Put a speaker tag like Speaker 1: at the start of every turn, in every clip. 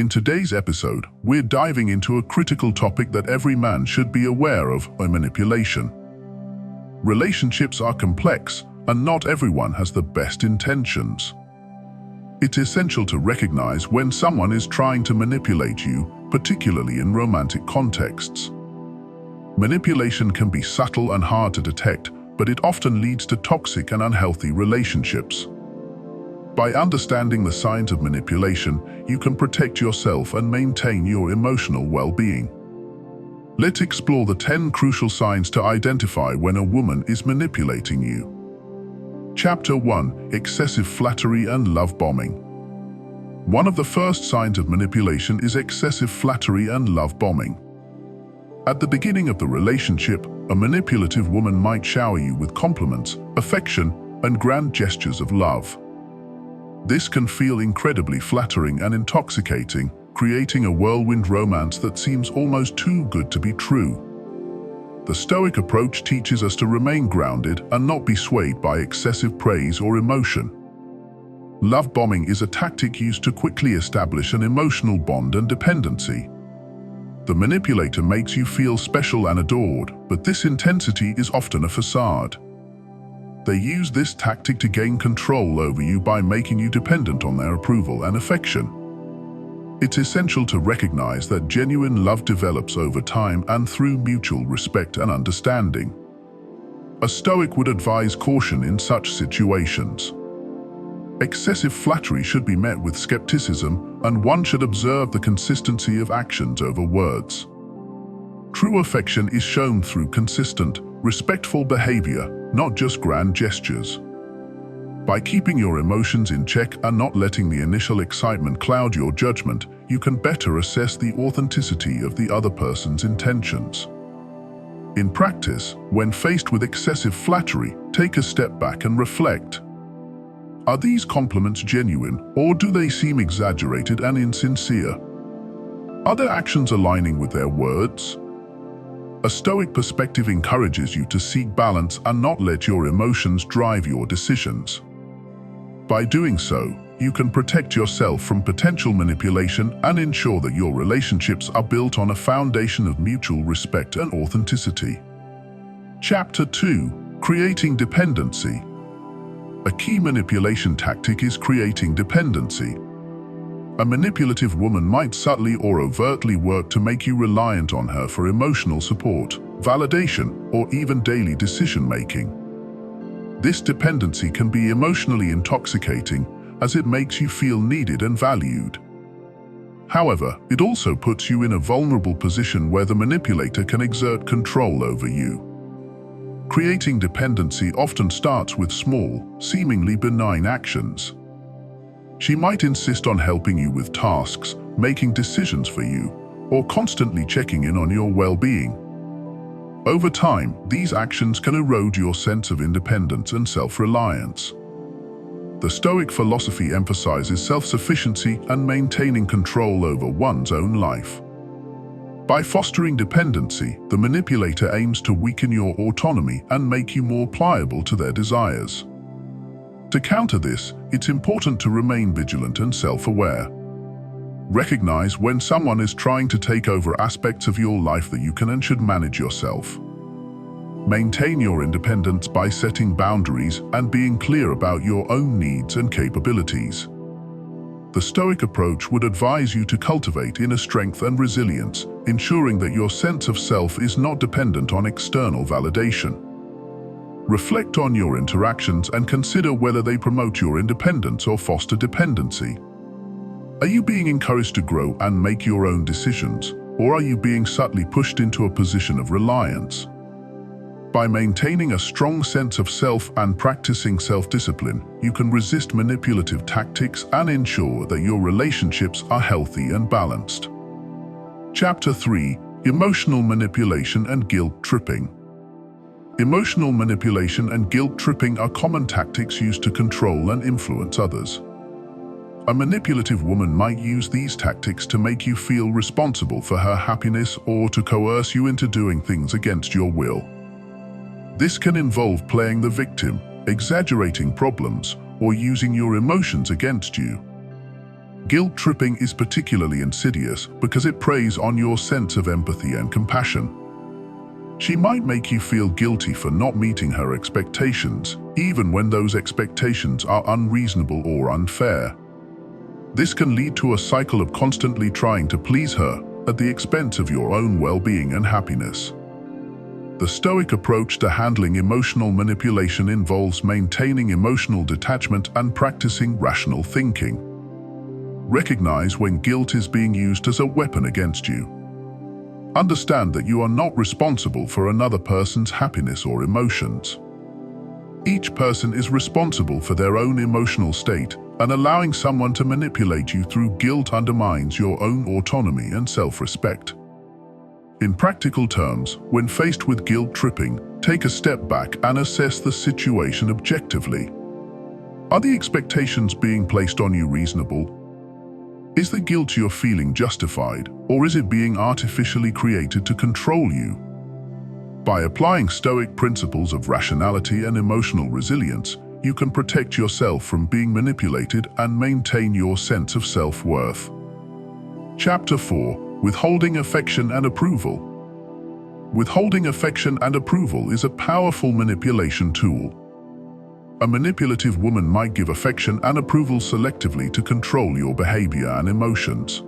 Speaker 1: In today's episode, we're diving into a critical topic that every man should be aware of: manipulation. Relationships are complex, and not everyone has the best intentions. It's essential to recognize when someone is trying to manipulate you, particularly in romantic contexts. Manipulation can be subtle and hard to detect, but it often leads to toxic and unhealthy relationships. By understanding the signs of manipulation, you can protect yourself and maintain your emotional well-being. Let's explore the 10 crucial signs to identify when a woman is manipulating you. Chapter 1: Excessive Flattery and Love Bombing. One of the first signs of manipulation is excessive flattery and love bombing. At the beginning of the relationship, a manipulative woman might shower you with compliments, affection, and grand gestures of love. This can feel incredibly flattering and intoxicating, creating a whirlwind romance that seems almost too good to be true. The Stoic approach teaches us to remain grounded and not be swayed by excessive praise or emotion. Love bombing is a tactic used to quickly establish an emotional bond and dependency. The manipulator makes you feel special and adored, but this intensity is often a facade. They use this tactic to gain control over you by making you dependent on their approval and affection. It's essential to recognize that genuine love develops over time and through mutual respect and understanding. A Stoic would advise caution in such situations. Excessive flattery should be met with skepticism, and one should observe the consistency of actions over words. True affection is shown through consistent, respectful behavior, not just grand gestures. By keeping your emotions in check and not letting the initial excitement cloud your judgment, you can better assess the authenticity of the other person's intentions. In practice, when faced with excessive flattery, take a step back and reflect. Are these compliments genuine, or do they seem exaggerated and insincere? Are their actions aligning with their words? A Stoic perspective encourages you to seek balance and not let your emotions drive your decisions. By doing so, you can protect yourself from potential manipulation and ensure that your relationships are built on a foundation of mutual respect and authenticity. Chapter 2: Creating Dependency. A key manipulation tactic is creating dependency. A manipulative woman might subtly or overtly work to make you reliant on her for emotional support, validation, or even daily decision-making. This dependency can be emotionally intoxicating, as it makes you feel needed and valued. However, it also puts you in a vulnerable position where the manipulator can exert control over you. Creating dependency often starts with small, seemingly benign actions. She might insist on helping you with tasks, making decisions for you, or constantly checking in on your well-being. Over time, these actions can erode your sense of independence and self-reliance. The Stoic philosophy emphasizes self-sufficiency and maintaining control over one's own life. By fostering dependency, the manipulator aims to weaken your autonomy and make you more pliable to their desires. To counter this, it's important to remain vigilant and self-aware. Recognize when someone is trying to take over aspects of your life that you can and should manage yourself. Maintain your independence by setting boundaries and being clear about your own needs and capabilities. The Stoic approach would advise you to cultivate inner strength and resilience, ensuring that your sense of self is not dependent on external validation. Reflect on your interactions and consider whether they promote your independence or foster dependency. Are you being encouraged to grow and make your own decisions, or are you being subtly pushed into a position of reliance? By maintaining a strong sense of self and practicing self-discipline, you can resist manipulative tactics and ensure that your relationships are healthy and balanced. Chapter 3: Emotional Manipulation and Guilt Tripping. Emotional manipulation and guilt tripping are common tactics used to control and influence others. A manipulative woman might use these tactics to make you feel responsible for her happiness or to coerce you into doing things against your will. This can involve playing the victim, exaggerating problems, or using your emotions against you. Guilt tripping is particularly insidious because it preys on your sense of empathy and compassion. She might make you feel guilty for not meeting her expectations, even when those expectations are unreasonable or unfair. This can lead to a cycle of constantly trying to please her at the expense of your own well-being and happiness. The Stoic approach to handling emotional manipulation involves maintaining emotional detachment and practicing rational thinking. Recognize when guilt is being used as a weapon against you. Understand that you are not responsible for another person's happiness or emotions. Each person is responsible for their own emotional state, and allowing someone to manipulate you through guilt undermines your own autonomy and self-respect. In practical terms, when faced with guilt tripping, take a step back and assess the situation objectively. Are the expectations being placed on you reasonable? Is the guilt you're feeling justified, or is it being artificially created to control you? By applying Stoic principles of rationality and emotional resilience, you can protect yourself from being manipulated and maintain your sense of self-worth. Chapter 4. Withholding affection and approval. Withholding affection and approval is a powerful manipulation tool. A manipulative woman might give affection and approval selectively to control your behavior and emotions.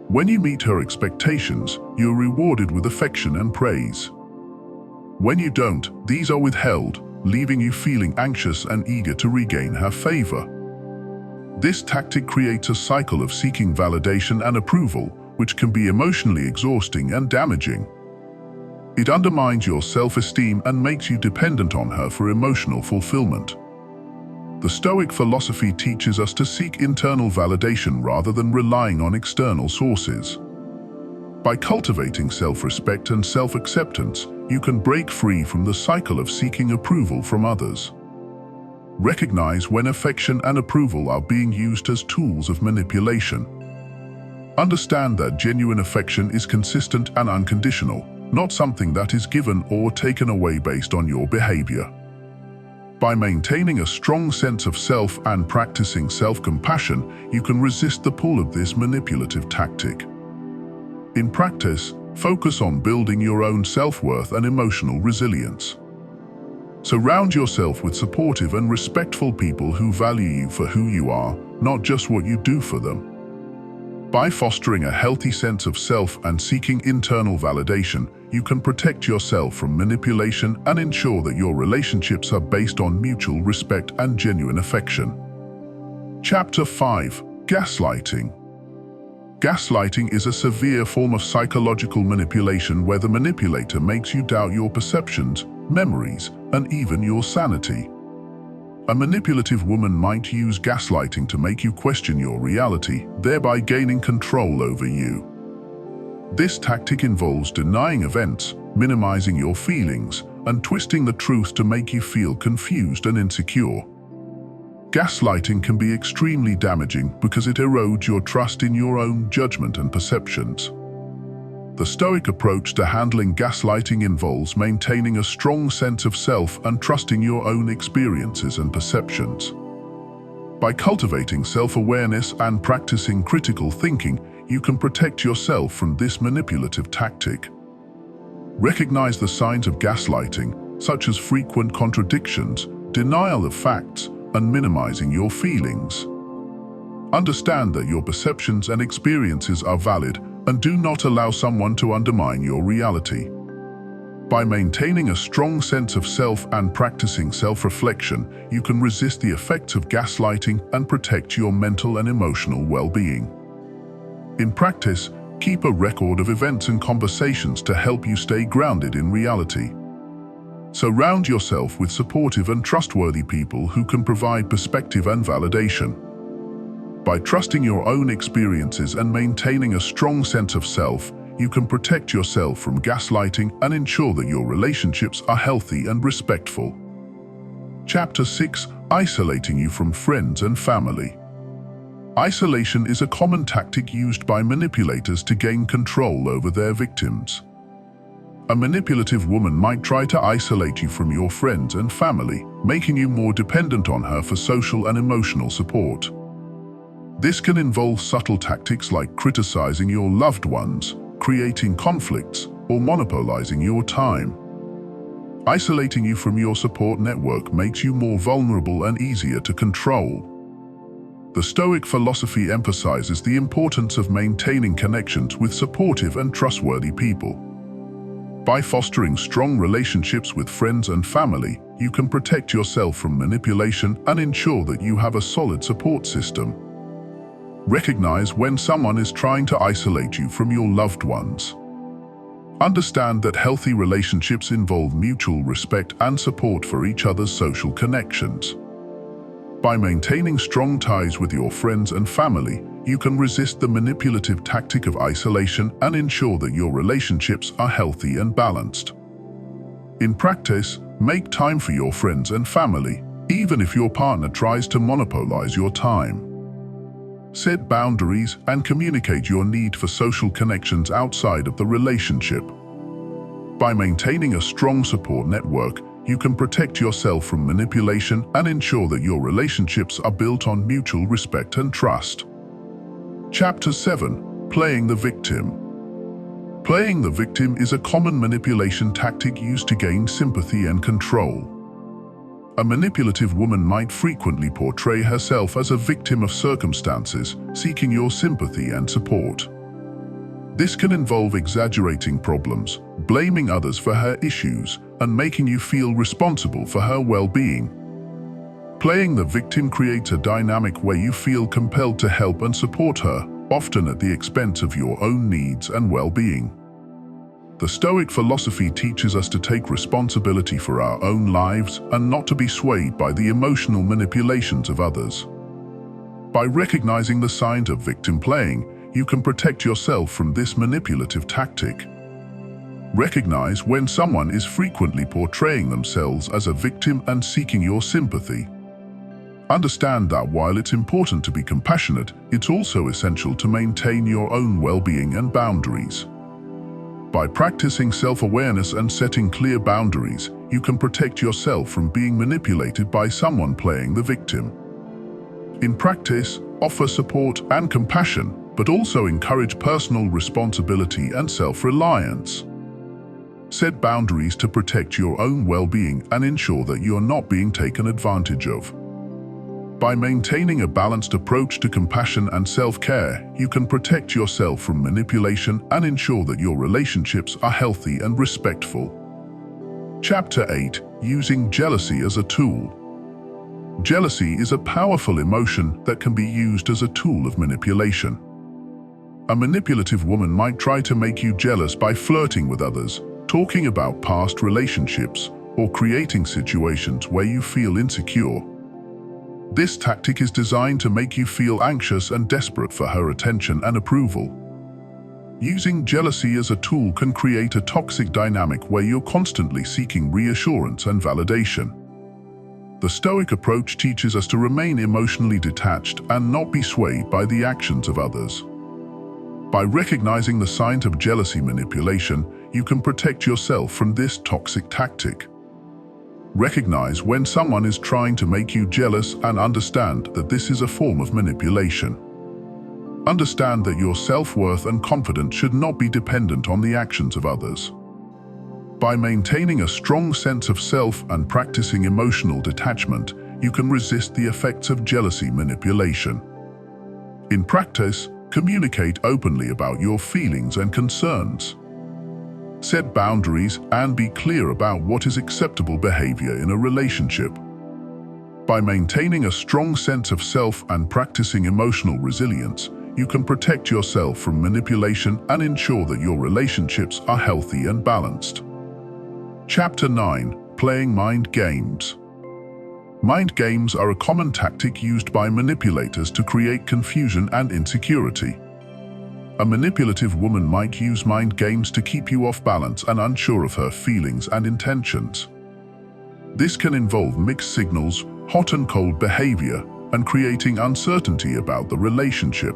Speaker 1: When you meet her expectations, you're rewarded with affection and praise. When you don't, these are withheld, leaving you feeling anxious and eager to regain her favor. This tactic creates a cycle of seeking validation and approval, which can be emotionally exhausting and damaging. It undermines your self-esteem and makes you dependent on her for emotional fulfillment. The Stoic philosophy teaches us to seek internal validation rather than relying on external sources. By cultivating self-respect and self-acceptance, you can break free from the cycle of seeking approval from others. Recognize when affection and approval are being used as tools of manipulation. Understand that genuine affection is consistent and unconditional, not something that is given or taken away based on your behavior. By maintaining a strong sense of self and practicing self-compassion, you can resist the pull of this manipulative tactic. In practice, focus on building your own self-worth and emotional resilience. Surround yourself with supportive and respectful people who value you for who you are, not just what you do for them. By fostering a healthy sense of self and seeking internal validation, you can protect yourself from manipulation and ensure that your relationships are based on mutual respect and genuine affection. Chapter 5. Gaslighting. Gaslighting is a severe form of psychological manipulation where the manipulator makes you doubt your perceptions, memories, and even your sanity. A manipulative woman might use gaslighting to make you question your reality, thereby gaining control over you. This tactic involves denying events, minimizing your feelings, and twisting the truth to make you feel confused and insecure. Gaslighting can be extremely damaging because it erodes your trust in your own judgment and perceptions. The Stoic approach to handling gaslighting involves maintaining a strong sense of self and trusting your own experiences and perceptions. By cultivating self-awareness and practicing critical thinking, you can protect yourself from this manipulative tactic. Recognize the signs of gaslighting, such as frequent contradictions, denial of facts, and minimizing your feelings. Understand that your perceptions and experiences are valid and do not allow someone to undermine your reality. By maintaining a strong sense of self and practicing self-reflection, you can resist the effects of gaslighting and protect your mental and emotional well-being. In practice, keep a record of events and conversations to help you stay grounded in reality. Surround yourself with supportive and trustworthy people who can provide perspective and validation. By trusting your own experiences and maintaining a strong sense of self, you can protect yourself from gaslighting and ensure that your relationships are healthy and respectful. Chapter 6. Isolating you from friends and family. Isolation is a common tactic used by manipulators to gain control over their victims. A manipulative woman might try to isolate you from your friends and family, making you more dependent on her for social and emotional support. This can involve subtle tactics like criticizing your loved ones, creating conflicts, or monopolizing your time. Isolating you from your support network makes you more vulnerable and easier to control. The Stoic philosophy emphasizes the importance of maintaining connections with supportive and trustworthy people. By fostering strong relationships with friends and family, you can protect yourself from manipulation and ensure that you have a solid support system. Recognize when someone is trying to isolate you from your loved ones. Understand that healthy relationships involve mutual respect and support for each other's social connections. By maintaining strong ties with your friends and family, you can resist the manipulative tactic of isolation and ensure that your relationships are healthy and balanced. In practice, make time for your friends and family, even if your partner tries to monopolize your time. Set boundaries and communicate your need for social connections outside of the relationship. By maintaining a strong support network, you can protect yourself from manipulation and ensure that your relationships are built on mutual respect and trust. Chapter 7. Playing the victim. Playing the victim is a common manipulation tactic used to gain sympathy and control. A manipulative woman might frequently portray herself as a victim of circumstances, seeking your sympathy and support. This can involve exaggerating problems, blaming others for her issues, and making you feel responsible for her well-being. Playing the victim creates a dynamic where you feel compelled to help and support her, often at the expense of your own needs and well-being. The Stoic philosophy teaches us to take responsibility for our own lives and not to be swayed by the emotional manipulations of others. By recognizing the signs of victim playing, you can protect yourself from this manipulative tactic. Recognize when someone is frequently portraying themselves as a victim and seeking your sympathy. Understand that while it's important to be compassionate, it's also essential to maintain your own well-being and boundaries. By practicing self-awareness and setting clear boundaries, you can protect yourself from being manipulated by someone playing the victim. In practice, offer support and compassion, but also encourage personal responsibility and self-reliance. Set boundaries to protect your own well-being and ensure that you are not being taken advantage of. By maintaining a balanced approach to compassion and self-care, you can protect yourself from manipulation and ensure that your relationships are healthy and respectful. Chapter 8. Using jealousy as a tool. Jealousy is a powerful emotion that can be used as a tool of manipulation. A manipulative woman might try to make you jealous by flirting with others, talking about past relationships, or creating situations where you feel insecure. This tactic is designed to make you feel anxious and desperate for her attention and approval. Using jealousy as a tool can create a toxic dynamic where you're constantly seeking reassurance and validation. The Stoic approach teaches us to remain emotionally detached and not be swayed by the actions of others. By recognizing the signs of jealousy manipulation, you can protect yourself from this toxic tactic. Recognize when someone is trying to make you jealous and understand that this is a form of manipulation. Understand that your self-worth and confidence should not be dependent on the actions of others. By maintaining a strong sense of self and practicing emotional detachment, you can resist the effects of jealousy manipulation. In practice, communicate openly about your feelings and concerns. Set boundaries and be clear about what is acceptable behavior in a relationship. By maintaining a strong sense of self and practicing emotional resilience, you can protect yourself from manipulation and ensure that your relationships are healthy and balanced. Chapter 9. Playing mind games. Mind games are a common tactic used by manipulators to create confusion and insecurity. A manipulative woman might use mind games to keep you off balance and unsure of her feelings and intentions. This can involve mixed signals, hot and cold behavior, and creating uncertainty about the relationship.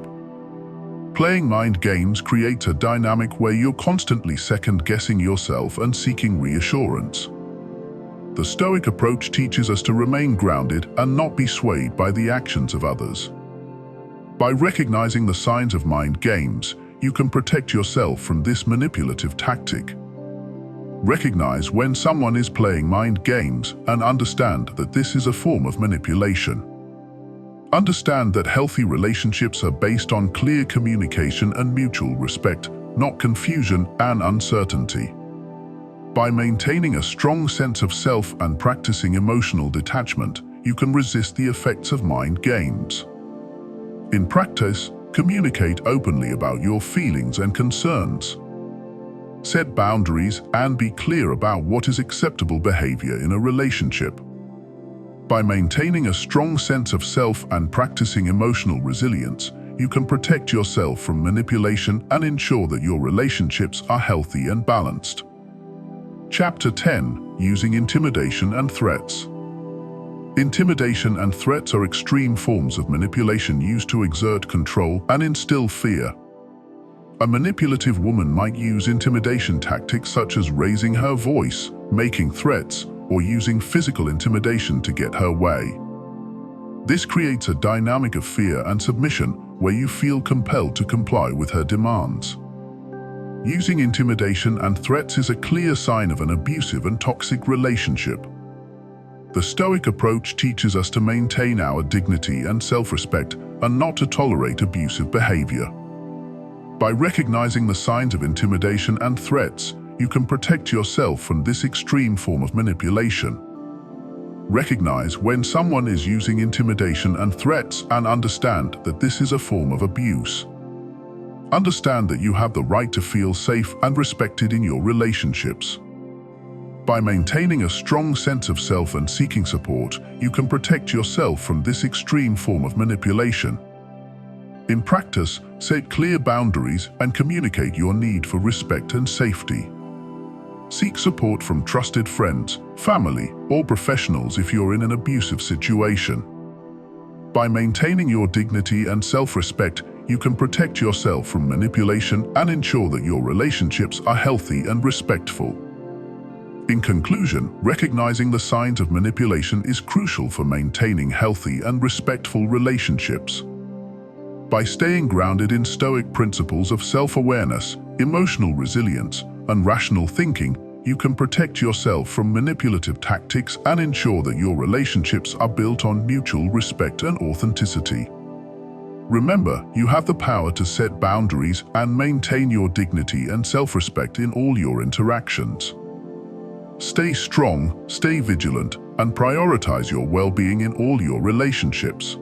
Speaker 1: Playing mind games creates a dynamic where you're constantly second-guessing yourself and seeking reassurance. The Stoic approach teaches us to remain grounded and not be swayed by the actions of others. By recognizing the signs of mind games, you can protect yourself from this manipulative tactic. Recognize when someone is playing mind games and understand that this is a form of manipulation. Understand that healthy relationships are based on clear communication and mutual respect, not confusion and uncertainty. By maintaining a strong sense of self and practicing emotional detachment, you can resist the effects of mind games. In practice, communicate openly about your feelings and concerns. Set boundaries and be clear about what is acceptable behavior in a relationship. By maintaining a strong sense of self and practicing emotional resilience, you can protect yourself from manipulation and ensure that your relationships are healthy and balanced. Chapter 10. Using intimidation and threats. Intimidation and threats are extreme forms of manipulation used to exert control and instill fear. A manipulative woman might use intimidation tactics such as raising her voice, making threats, or using physical intimidation to get her way. This creates a dynamic of fear and submission where you feel compelled to comply with her demands. Using intimidation and threats is a clear sign of an abusive and toxic relationship. The Stoic approach teaches us to maintain our dignity and self-respect and not to tolerate abusive behavior. By recognizing the signs of intimidation and threats, you can protect yourself from this extreme form of manipulation. Recognize when someone is using intimidation and threats and understand that this is a form of abuse. Understand that you have the right to feel safe and respected in your relationships. By maintaining a strong sense of self and seeking support, you can protect yourself from this extreme form of manipulation. In practice, set clear boundaries and communicate your need for respect and safety. Seek support from trusted friends, family, or professionals if you're in an abusive situation. By maintaining your dignity and self-respect, you can protect yourself from manipulation and ensure that your relationships are healthy and respectful. In conclusion, recognizing the signs of manipulation is crucial for maintaining healthy and respectful relationships. By staying grounded in Stoic principles of self-awareness, emotional resilience, and rational thinking, you can protect yourself from manipulative tactics and ensure that your relationships are built on mutual respect and authenticity. Remember, you have the power to set boundaries and maintain your dignity and self-respect in all your interactions. Stay strong, stay vigilant, and prioritize your well-being in all your relationships.